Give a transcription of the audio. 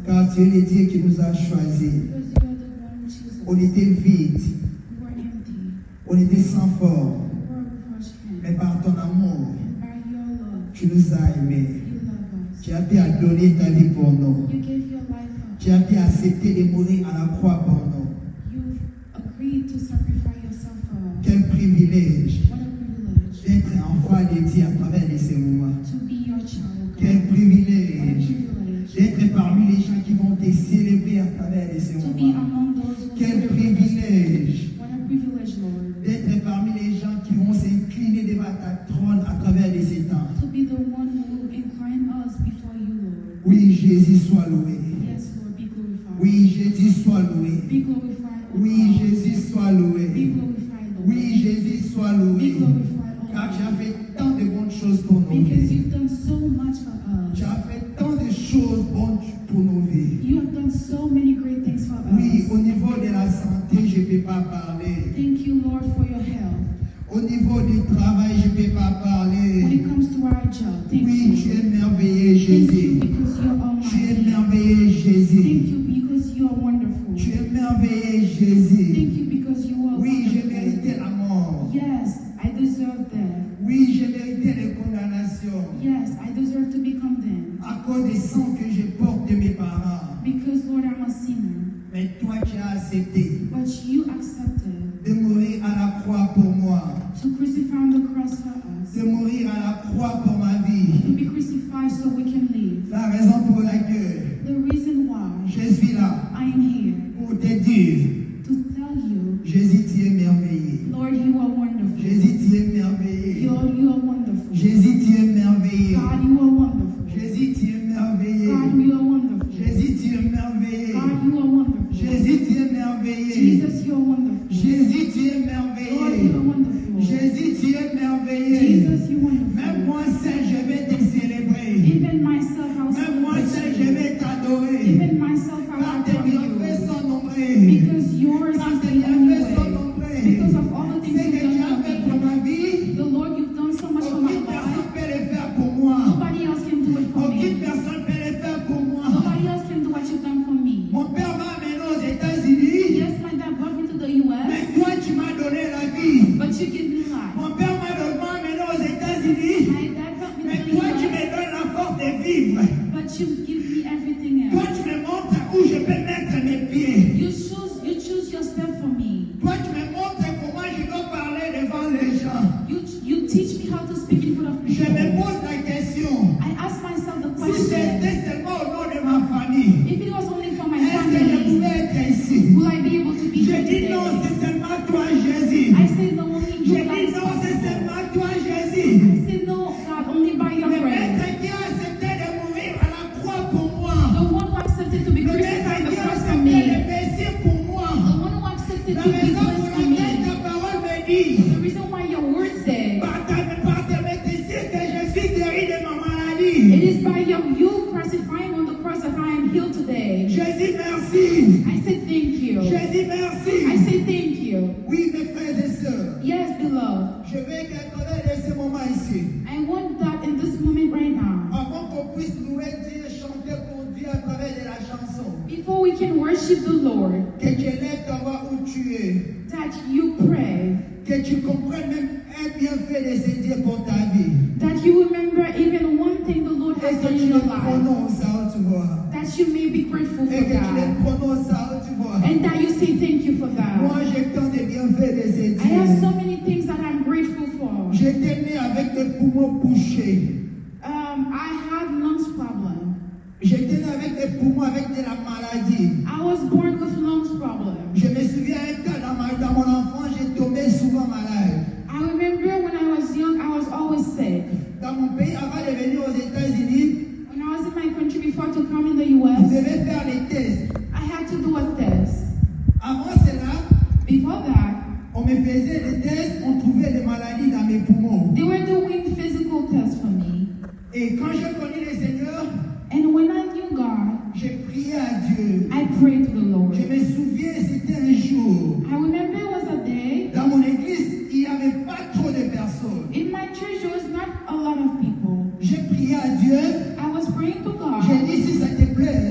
Car tu es le Dieu qui nous a choisis. Because you are the one who chose us. On était vides, We were empty. on était sans force. We were without strength. Mais par ton amour, And by your love, tu nous as aimés. you love us. Tu as pu donner ta vie pour nous. You gave your life up. Tu as pu accepter de mourir à la croix pour nous. You've agreed to sacrifice yourself for us. Quel privilège What a privilege d'être enfant de Dieu à travers de ces moments. to be your child. Quel God. What a privilège privilege d'être parmi les gens qui vont te célébrer à travers de ces to be moments. among those who Quel celebrate us. privilège What a privilege, Lord, d'être parmi les gens qui vont s'incliner devant ta trône à travers de ces temps. to be the one who will incline us before you, Lord. Oui, Jésus soit loué. Yes, Lord, be glorified. Oui, Jésus soit loué. Be glorified, O Oui, God. Jésus soit loué. Be glorified, Lord. Oui, Jésus soit Be loué. glorified, O Car tu God. as fait tant de bonnes choses pour nos Because vies. you've done so much for Tu us. as fait tant de choses bonnes pour nos vies. You have done so many great things for Oui, us. au niveau de la santé, je ne peux pas parler. Thank you, Lord, for your help. Au niveau du travail, je ne peux pas When parler. it comes to our job, thank Oui, tu you. es merveilleux, Thank you Jésus. because you're Tu es almighty. merveilleux, Thank Jésus. you because you are wonderful. Tu es merveilleux, Jésus. Thank you because you are Oui, j'ai wonderful. mérité la mort. Yes, I deserve that. Oui, j'ai mérité les condamnations. Yes, I deserve to be condemned. À cause des sangs que je porte de mes parents. Because, Lord, I'm a sinner. Mais toi, tu as accepté But you accepted de mourir à la croix pour moi. to crucify on the cross for us. De mourir à la croix pour ma vie. To be crucified so we can live. La raison pour laquelle The reason why je suis là I am here pour te dire, to tell you, Jésus, tu es merveilleux. Lord, you are wonderful. Jésus, tu es merveilleux. Lord, you are wonderful. Jésus, tu es merveilleux. God, you are wonderful. Jésus, tu es merveilleux. God, you are wonderful. Jésus, tu es merveilleux. God, you are wonderful. Jésus, tu es merveilleux. Jesus, you are wonderful. Jésus, tu es Lord, you merveilleux. are wonderful. Jésus, tu es merveilleux. Jesus, you are Même wonderful. moi seul, je vais te célébrer. Even myself, I will Même moi seul, celebrate je you. vais t'adorer. Even myself, I Car will tes adore bienfaits you. sont nombreux. Because yours Car is tes the only bienfaits sont way. nombreux. Because of all the Ce things que you've tu done as for fait pour me. ma vie, The Lord, you've done so much for my aucune personne life. ne peut le faire pour moi. Nobody else can do it for Aucune me. personne ne peut le faire pour moi. Nobody else can do what you've done for me. Mon père m'a amené aux États-Unis, Yes, my dad brought me to the mais US, toi tu m'as donné la vie. but you give me life. Mon père m'a amené aux États-Unis, My dad brought me mais to the toi tu US, me donnes la force de vivre. but you give me everything Toi else. tu me montres où je peux mettre mes pieds. You choose your step for me. Toi tu me montres comment je dois parler devant les gens. You teach me how to speak in front of Je people. me pose la question, I ask myself the si question, c'était seulement au nom de ma famille, if it was only for my est-ce que je family, pouvais être ici? will I be able to be Je here dis non, today? c'est seulement toi Jésus. I say no, only Je you, God, dis is non, c'est possible. seulement toi Jésus. I say no, God, only by your Le grace. maître qui a accepté de mourir à la croix pour moi. The one who accepted to be Le crucified on maître the qui a cross for accepté de me. baisser pour moi. The one who accepted La to be raison blessed pour for laquelle me. ta parole me dit, The reason why your word said, par tes médecines que je suis guéri de ma it maladie. is by you crucifying on the cross that I am healed today. Jésus, merci. I say thank you. Jésus, I merci. say thank you. Oui, mes frères et sœurs, Yes, beloved. je vais qu'attendre de ce moment ici. I want that in this moment right now. Avant qu'on puisse louer Dieu, chanter pour Dieu à travers de la chanson. Before we can worship the Lord, Que tu lèves ta voix où tu es. that you pray, Que tu comprennes même un bienfait de ce Dieu pour ta vie. that you remember even one thing the Lord Et has que done tu in le your life, prononces à haute voix. that you may be grateful Et for que tu le that, prononces à haute voix. and that you say thank you for Moi, that. j'ai tant de bienfaits de ce I have so Dieu. many things that I'm grateful for. J'étais né avec des poumons bouchés. I had lungs problem. J'étais né avec des poumons avec de la maladie. I was born with lungs problem. Je me souviens un cas dans mon enfance, j'ai tombé souvent malade. I remember when I was young, I was always sick. Dans mon pays, avant de venir aux États-Unis, When I was in my country before to come in the vous US, devez faire les tests. I had to do a test. Avant cela, Before that, on me faisait des tests, on trouvait des maladies dans mes poumons. they were doing physical tests for me. Et quand j'ai connu le Seigneur, And when I knew God, j'ai prié à Dieu. I prayed to the Lord. Je me souviens, c'était un jour. I remember it was a day. Dans mon église, il n'y avait pas trop de personnes. In my church, there was not a lot of people. J'ai prié à Dieu. I was praying to J'ai God. dit, si ça te plaît,